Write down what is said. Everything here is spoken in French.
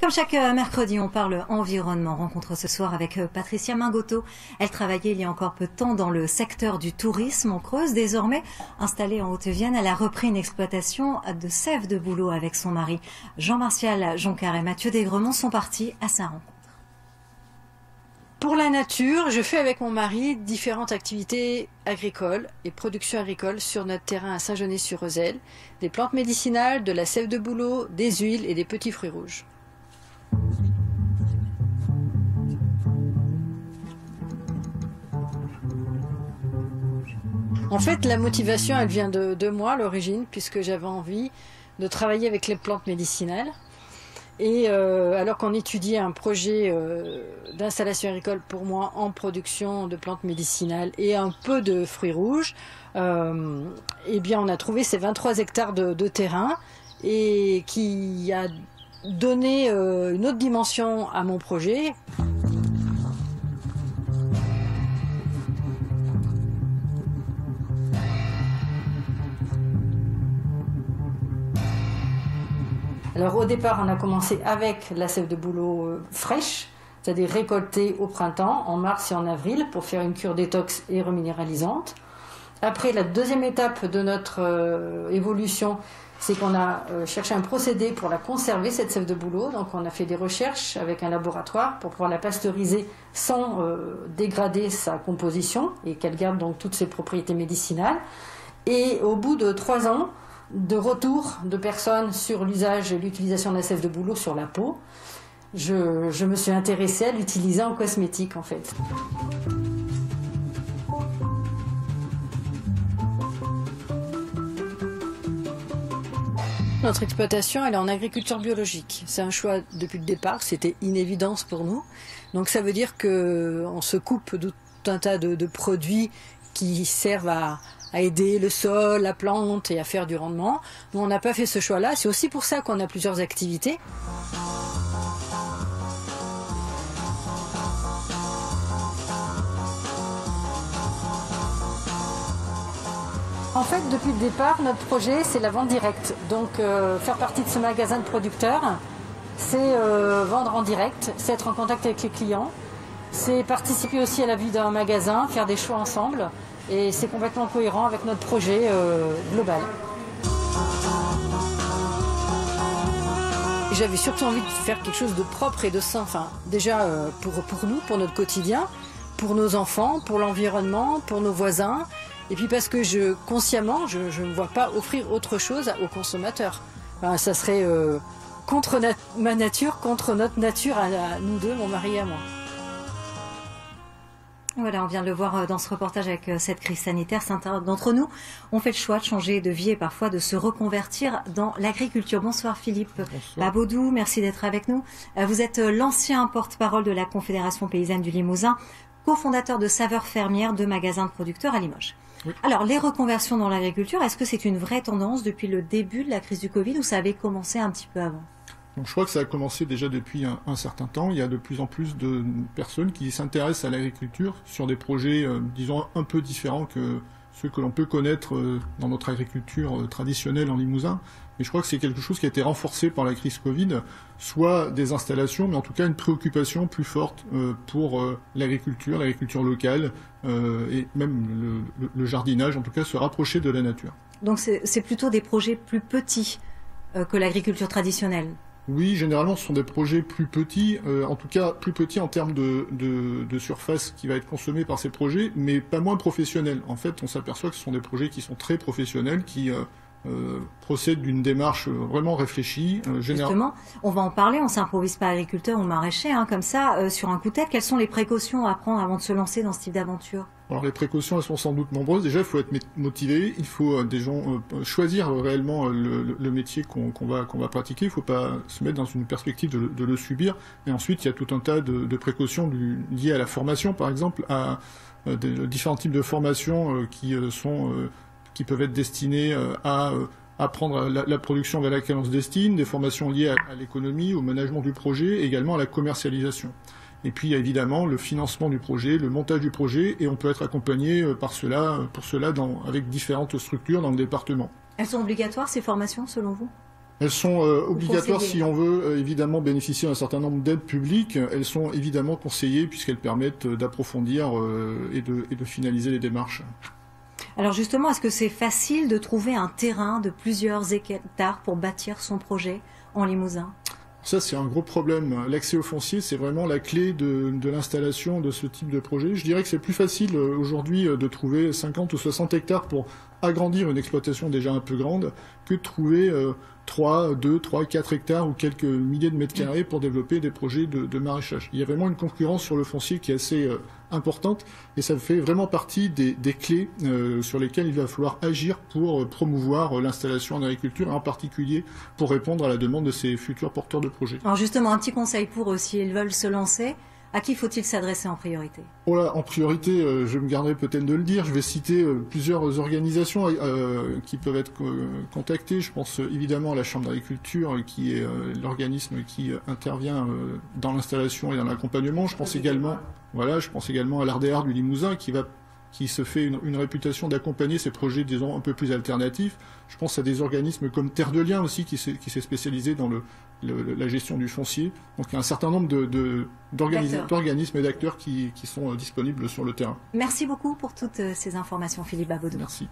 Comme chaque mercredi, on parle environnement. Rencontre ce soir avec Patricia Mingotto. Elle travaillait il y a encore peu de temps dans le secteur du tourisme en Creuse. Désormais, installée en Haute-Vienne, elle a repris une exploitation de sève de bouleau avec son mari. Jean-Martial Joncar et Mathieu Desgremont sont partis à sa rencontre. Pour la nature, je fais avec mon mari différentes activités agricoles et production agricole sur notre terrain à Saint-Genès-sur-Euzèle. Des plantes médicinales, de la sève de bouleau, des huiles et des petits fruits rouges. En fait, la motivation, elle vient de moi à l'origine, puisque j'avais envie de travailler avec les plantes médicinales. Et alors qu'on étudiait un projet d'installation agricole pour moi en production de plantes médicinales et un peu de fruits rouges, eh bien on a trouvé ces 23 hectares de terrain et qui a donné une autre dimension à mon projet. Alors au départ, on a commencé avec la sève de bouleau fraîche, c'est-à-dire récoltée au printemps, en mars et en avril, pour faire une cure détox et reminéralisante. Après, la deuxième étape de notre évolution, c'est qu'on a cherché un procédé pour la conserver, cette sève de bouleau. Donc on a fait des recherches avec un laboratoire pour pouvoir la pasteuriser sans dégrader sa composition et qu'elle garde donc toutes ses propriétés médicinales. Et au bout de 3 ans, de retour de personnes sur l'usage et l'utilisation de la sève de bouleau sur la peau, je me suis intéressée à l'utiliser en cosmétique en fait. Notre exploitation, elle est en agriculture biologique. C'est un choix depuis le départ, c'était une évidence pour nous. Donc ça veut dire qu'on se coupe de tout un tas de produits qui servent à aider le sol, la plante et à faire du rendement. Nous, on n'a pas fait ce choix-là. C'est aussi pour ça qu'on a plusieurs activités. En fait, depuis le départ, notre projet, c'est la vente directe. Donc, faire partie de ce magasin de producteurs, c'est vendre en direct, c'est être en contact avec les clients, c'est participer aussi à la vie d'un magasin, faire des choix ensemble. Et c'est complètement cohérent avec notre projet global. J'avais surtout envie de faire quelque chose de propre et de sain. Enfin, déjà pour nous, pour notre quotidien, pour nos enfants, pour l'environnement, pour nos voisins. Et puis parce que consciemment, je ne vois pas offrir autre chose aux consommateurs. Enfin, ça serait contre ma nature, contre notre nature à nous deux, mon mari et à moi. Voilà, on vient de le voir dans ce reportage avec cette crise sanitaire. Certains d'entre nous ont fait le choix de changer de vie et parfois de se reconvertir dans l'agriculture. Bonsoir Philippe Babaudou, merci d'être avec nous. Vous êtes l'ancien porte-parole de la Confédération paysanne du Limousin, cofondateur de Saveurs Fermières, 2 magasins de producteurs à Limoges. Oui. Alors, les reconversions dans l'agriculture, est-ce que c'est une vraie tendance depuis le début de la crise du Covid ou ça avait commencé un petit peu avant ? Donc, je crois que ça a commencé déjà depuis un certain temps. Il y a de plus en plus de personnes qui s'intéressent à l'agriculture sur des projets, disons, un peu différents que ceux que l'on peut connaître dans notre agriculture traditionnelle en Limousin. Mais je crois que c'est quelque chose qui a été renforcé par la crise Covid, soit des installations, mais en tout cas une préoccupation plus forte pour l'agriculture locale et même le jardinage, en tout cas se rapprocher de la nature. Donc c'est plutôt des projets plus petits que l'agriculture traditionnelle ? Oui, généralement, ce sont des projets plus petits, en tout cas plus petits en termes de surface qui va être consommée par ces projets, mais pas moins professionnels. En fait, on s'aperçoit que ce sont des projets qui sont très professionnels, qui procèdent d'une démarche vraiment réfléchie. Justement, on va en parler, on ne s'improvise pas agriculteur ou maraîcher, comme ça, sur un coup de tête. Quelles sont les précautions à prendre avant de se lancer dans ce type d'aventure ? Alors les précautions, elles sont sans doute nombreuses. Déjà, il faut être motivé, il faut choisir réellement le métier qu'on va pratiquer. Il ne faut pas se mettre dans une perspective de le subir. Et ensuite, il y a tout un tas de précautions liées à la formation, par exemple, à différents types de formations qui peuvent être destinées à apprendre la production vers laquelle on se destine, des formations liées à l'économie, au management du projet, et également à la commercialisation. Et puis il y a évidemment le financement du projet, le montage du projet, et on peut être accompagné pour cela avec différentes structures dans le département. Elles sont obligatoires ces formations selon vous ? Elles sont obligatoires si on veut évidemment bénéficier d'un certain nombre d'aides publiques. Elles sont évidemment conseillées puisqu'elles permettent d'approfondir et de finaliser les démarches. Alors justement, est-ce que c'est facile de trouver un terrain de plusieurs hectares pour bâtir son projet en Limousin ? Ça, c'est un gros problème. L'accès au foncier, c'est vraiment la clé de l'installation de ce type de projet. Je dirais que c'est plus facile aujourd'hui de trouver 50 ou 60 hectares pour agrandir une exploitation déjà un peu grande que de trouver 3, 4 hectares ou quelques milliers de mètres carrés pour développer des projets de maraîchage. Il y a vraiment une concurrence sur le foncier qui est assez importante et ça fait vraiment partie des clés sur lesquelles il va falloir agir pour promouvoir l'installation en agriculture, en particulier pour répondre à la demande de ces futurs porteurs de projets. Alors justement, un petit conseil pour eux, s'ils veulent se lancer, à qui faut-il s'adresser en priorité ? Oh là, en priorité, je me garderai peut-être de le dire, je vais citer plusieurs organisations qui peuvent être contactées. Je pense évidemment à la Chambre d'agriculture, qui est l'organisme qui intervient dans l'installation et dans l'accompagnement. Je pense également à l'ARDR du Limousin, qui se fait une réputation d'accompagner ces projets, disons, un peu plus alternatifs. Je pense à des organismes comme Terre de Liens aussi, qui s'est spécialisé dans la gestion du foncier. Donc il y a un certain nombre d'organismes et d'acteurs qui sont disponibles sur le terrain. Merci beaucoup pour toutes ces informations, Philippe Babodou. Merci.